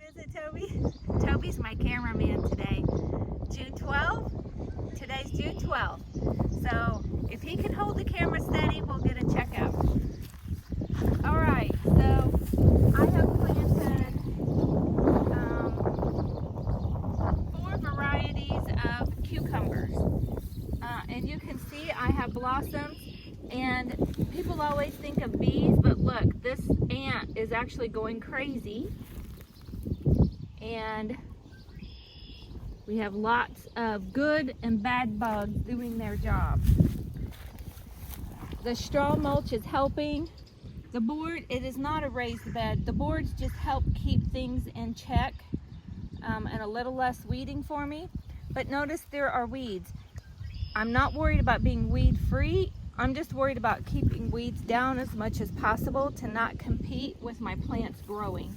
Is it Toby? Toby's my cameraman today. June 12th? Today's June 12th. So if he can hold the camera steady, we'll get a checkup. All right, so I have planted 4 varieties of cucumbers. And you can see I have blossoms. And people always think of bees, but look, this ant is actually going crazy. And we have lots of good and bad bugs doing their job. The straw mulch is helping. The board, it is not a raised bed. The boards just help keep things in check and a little less weeding for me. But notice there are weeds. I'm not worried about being weed free. I'm just worried about keeping weeds down as much as possible to not compete with my plants growing.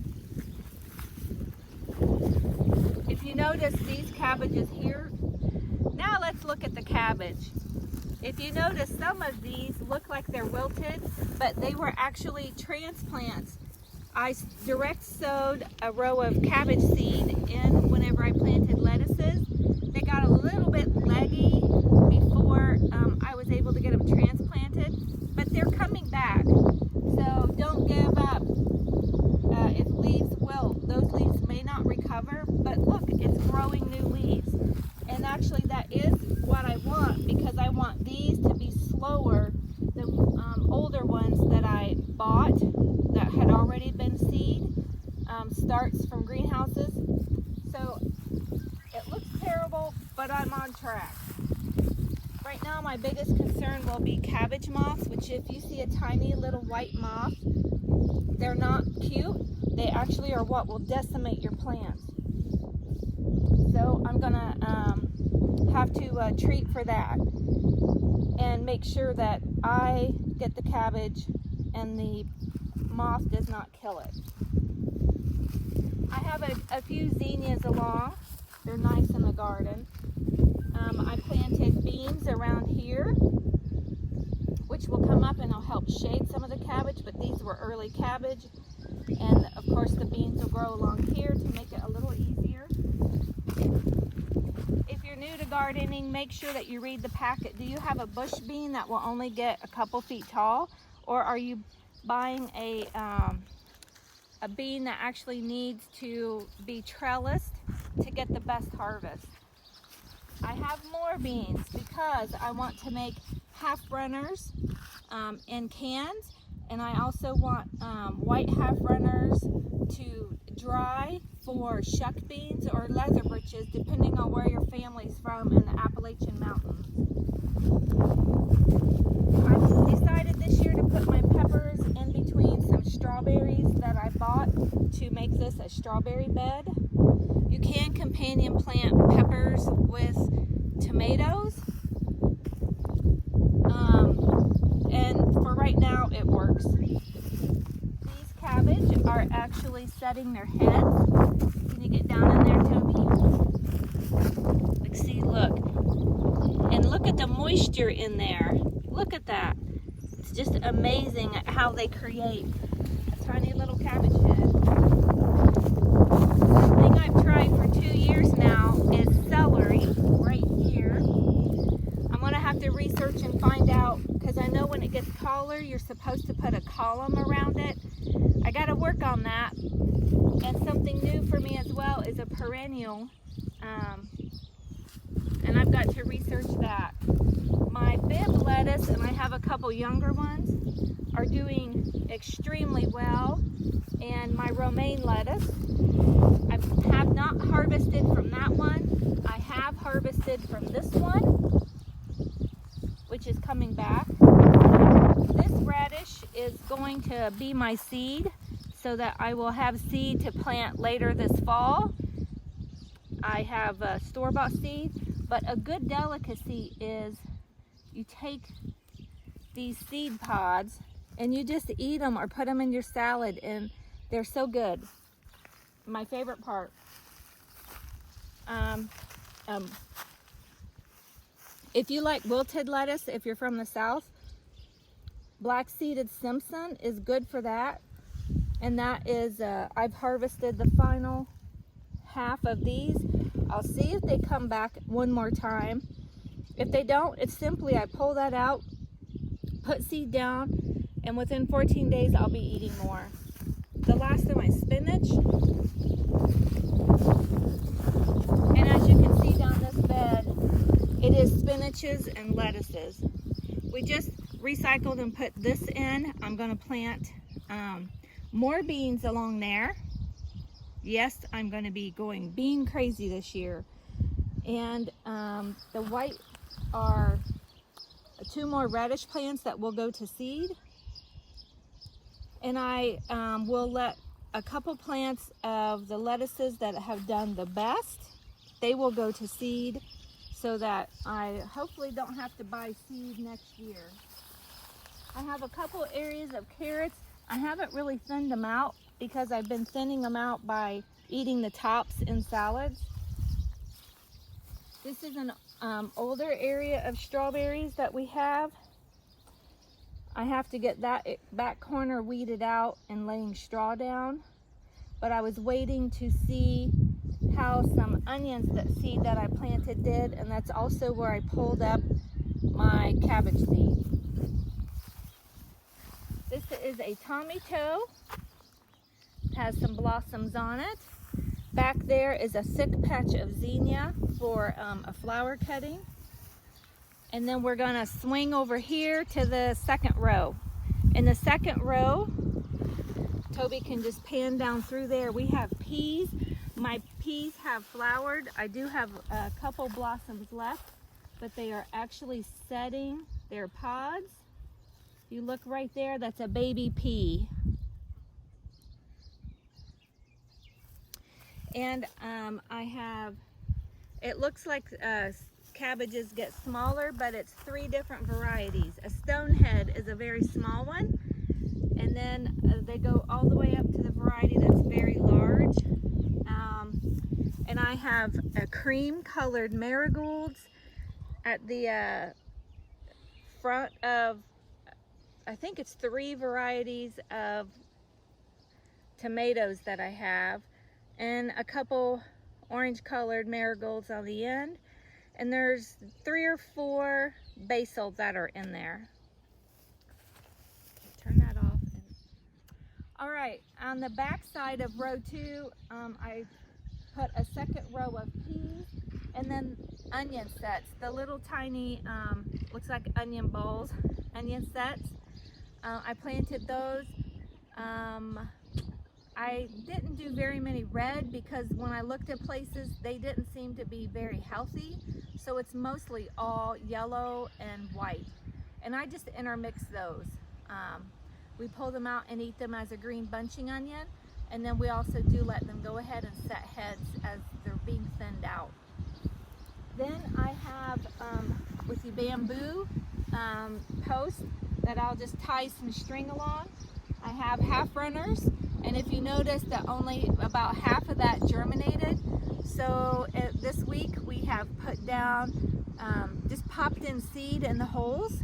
If you notice these cabbages here, now let's look at the cabbage. If you notice, some of these look like they're wilted, but they were actually transplants. I direct sowed a row of cabbage seed in whenever I planted lettuces. They got a little bit leggy before I was able to get them transplanted, but they're coming back. So don't give up. If leaves wilt, those leaves may not recover, but look, it's growing new leaves. And actually that is what I want, because I want these to be slower than older ones that I bought that had already been seed, starts from greenhouses. So it looks terrible, but I'm on track. Right now my biggest concern will be cabbage moths, which if you see a tiny little white moth, they're not cute. They actually are what will decimate your plants. So I'm gonna have to treat for that and make sure that I get the cabbage and the moth does not kill it. I have a few zinnias along. They're nice in the garden. I planted beans around here, which will come up and will help shade some of the cabbage, but these were early cabbage. And of course the beans will grow along here to make it a little easier. If you're new to gardening, make sure that you read the packet. Do you have a bush bean that will only get a couple feet tall? Or are you buying a bean that actually needs to be trellised to get the best harvest? I have more beans because I want to make half runners in cans, and I also want white half runners to dry for shuck beans or leather britches, depending on where your family's from in the Appalachian Mountains. I've decided this year to put my peppers in between some strawberries that I bought to make this a strawberry bed. You can companion plant peppers with tomatoes, and for right now it works. These cabbage are actually setting their heads. Can you get down in there, Toby? Like, see, look. And look at the moisture in there. Look at that. It's just amazing how they create a tiny little cabbage head. The thing I've tried for 2 years now is celery right here. I'm going to have to research and find out, because I know when it gets taller, you're supposed to put a column around it. I got to work on that. And something new for me as well is a perennial. And I've got to research that. My bib lettuce, and I have a couple younger ones, are doing extremely well. And my romaine lettuce, I have not harvested from that one. I have harvested from this one, which is coming back. This radish is going to be my seed, so that I will have seed to plant later this fall. I have store-bought seed, but a good delicacy is you take these seed pods and you just eat them or put them in your salad, and they're so good. My favorite part. If you like wilted lettuce, if you're from the South, black-seeded Simpson is good for that. And that is, I've harvested the final half of these. I'll see if they come back one more time. If they don't, it's simply I pull that out, put seed down, and within 14 days I'll be eating more. The last of my spinach. And as you can see down this bed, it is spinaches and lettuces. We just recycled and put this in. I'm going to plant more beans along there. Yes, I'm going to be going bean crazy this year. And the white are 2 more radish plants that will go to seed. And I will let a couple plants of the lettuces that have done the best, they will go to seed so that I hopefully don't have to buy seed next year. I have a couple areas of carrots. I haven't really thinned them out because I've been thinning them out by eating the tops in salads. This is an older area of strawberries that we have. I have to get that back corner weeded out and laying straw down. But I was waiting to see how some onions seed that I planted did, and that's also where I pulled up my cabbage seed. This is a tomato. It has some blossoms on it. Back there is a thick patch of zinnia for a flower cutting. And then we're gonna swing over here to the second row. In the second row, Toby can just pan down through there. We have peas. My peas have flowered. I do have a couple blossoms left, but they are actually setting their pods. You look right there, that's a baby pea. And I have, it looks like cabbages get smaller, but it's 3 different varieties. A stonehead is a very small one, and then they go all the way up to the variety that's very large. And I have a cream colored marigolds at the front of, I think it's 3 varieties of tomatoes that I have, and a couple orange colored marigolds on the end. And there's 3 or 4 basil that are in there. Turn that off. All right, on the back side of row 2, I put a second row of peas and then onion sets. The little tiny, looks like onion balls, onion sets. I planted those. I didn't do very many red because when I looked at places, they didn't seem to be very healthy. So it's mostly all yellow and white. And I just intermix those. We pull them out and eat them as a green bunching onion. And then we also do let them go ahead and set heads as they're being thinned out. Then I have with the bamboo post that I'll just tie some string along. I have half runners. And if you notice that only about half of that germinated, so this week we have put down, just popped in seed in the holes,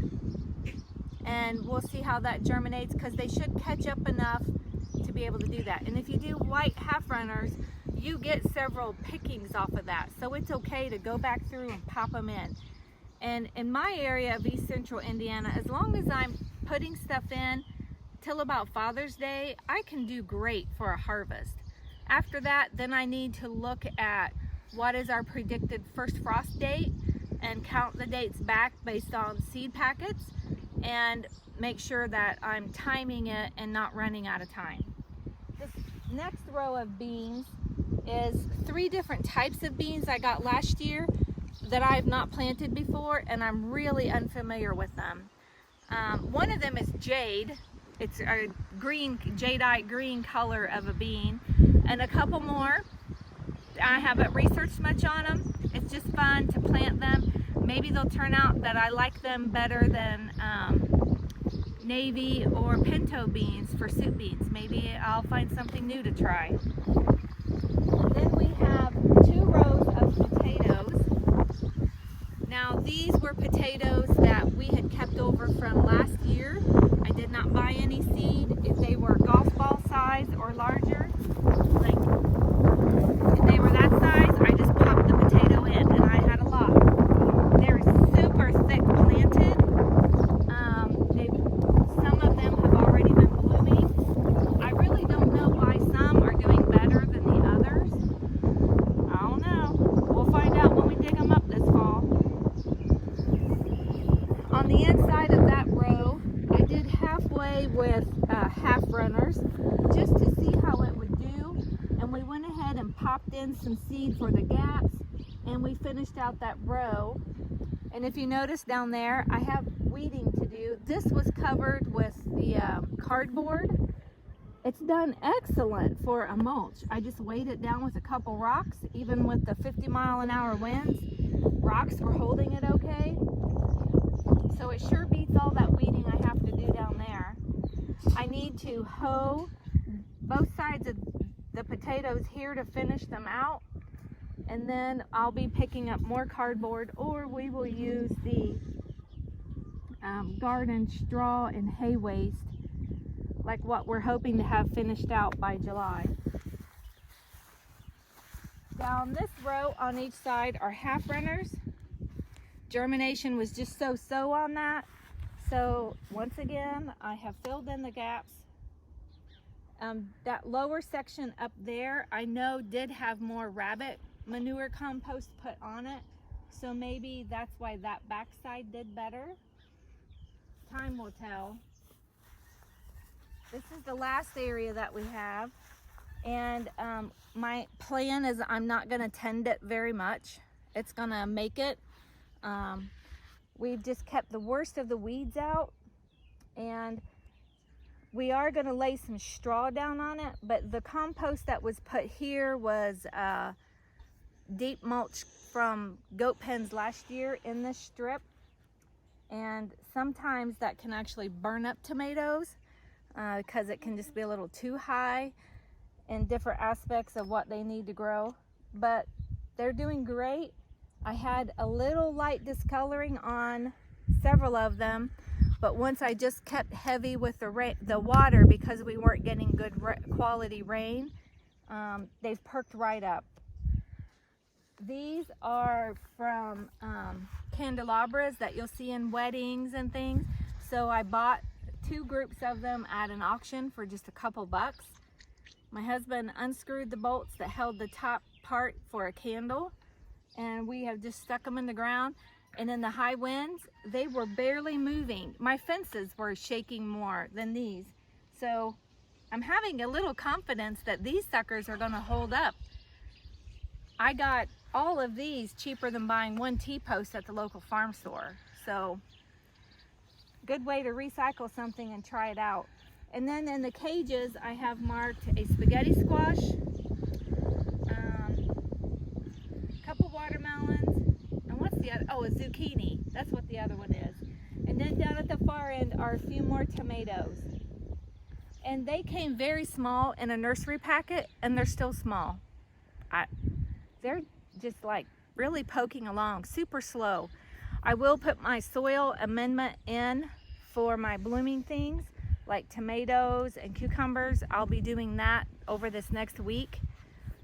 and we'll see how that germinates because they should catch up enough to be able to do that. And if you do white half runners, you get several pickings off of that, so it's okay to go back through and pop them in. And in my area of East Central Indiana, as long as I'm putting stuff in till about Father's Day, I can do great for a harvest. After that, then I need to look at what is our predicted first frost date and count the dates back based on seed packets and make sure that I'm timing it and not running out of time. This next row of beans is 3 different types of beans I got last year that I have not planted before, and I'm really unfamiliar with them. One of them is jade. It's a green, jadeite green color of a bean. And a couple more, I haven't researched much on them. It's just fun to plant them. Maybe they'll turn out that I like them better than navy or pinto beans for soup beans. Maybe I'll find something new to try. Then we have 2 rows of potatoes. Now these were potatoes that we had kept over from last year. I did not buy any seed. If they were golf ball size or larger, like if they were that popped in some seed for the gaps, and we finished out that row. And if you notice down there, I have weeding to do. This was covered with the cardboard. It's done excellent for a mulch. I just weighed it down with a couple rocks. Even with the 50-mile-an-hour winds, rocks were holding it okay. So it sure beats all that weeding I have to do down there. I need to hoe both sides of the potatoes here to finish them out. And then I'll be picking up more cardboard, or we will use the garden straw and hay waste, like what we're hoping to have finished out by July. Down this row on each side are half runners. Germination was just so on that. So once again, I have filled in the gaps. That lower section up there, I know did have more rabbit manure compost put on it. So maybe that's why that backside did better. Time will tell. This is the last area that we have. And my plan is I'm not gonna tend it very much. It's gonna make it. We've just kept the worst of the weeds out, and we are going to lay some straw down on it, but the compost that was put here was deep mulch from goat pens last year in this strip, and sometimes that can actually burn up tomatoes because it can just be a little too high in different aspects of what they need to grow. But they're doing great. I had a little light discoloring on several of them, but once I just kept heavy with the water because we weren't getting good quality rain, they've perked right up. These are from candelabras that you'll see in weddings and things. So I bought 2 groups of them at an auction for just a couple bucks. My husband unscrewed the bolts that held the top part for a candle, and we have just stuck them in the ground. And in the high winds, they were barely moving. My fences were shaking more than these. So I'm having a little confidence that these suckers are gonna hold up. I got all of these cheaper than buying 1 T-post at the local farm store. So good way to recycle something and try it out. And then in the cages, I have marked a spaghetti squash, couple watermelons, and what's the other? Oh, a zucchini. That's what the other one is. And then down at the far end are a few more tomatoes. And they came very small in a nursery packet, and they're still small. They're just like really poking along, super slow. I will put my soil amendment in for my blooming things, like tomatoes and cucumbers. I'll be doing that over this next week.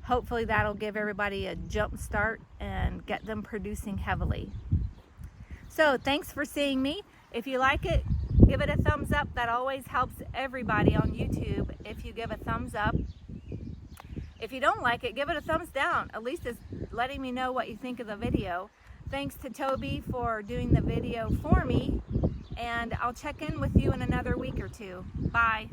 Hopefully that'll give everybody a jump start and get them producing heavily. So thanks for seeing me. If you like it, give it a thumbs up. That always helps everybody on YouTube if you give a thumbs up. If you don't like it, give it a thumbs down. At least it's letting me know what you think of the video. Thanks to Toby for doing the video for me, and I'll check in with you in another week or two. Bye.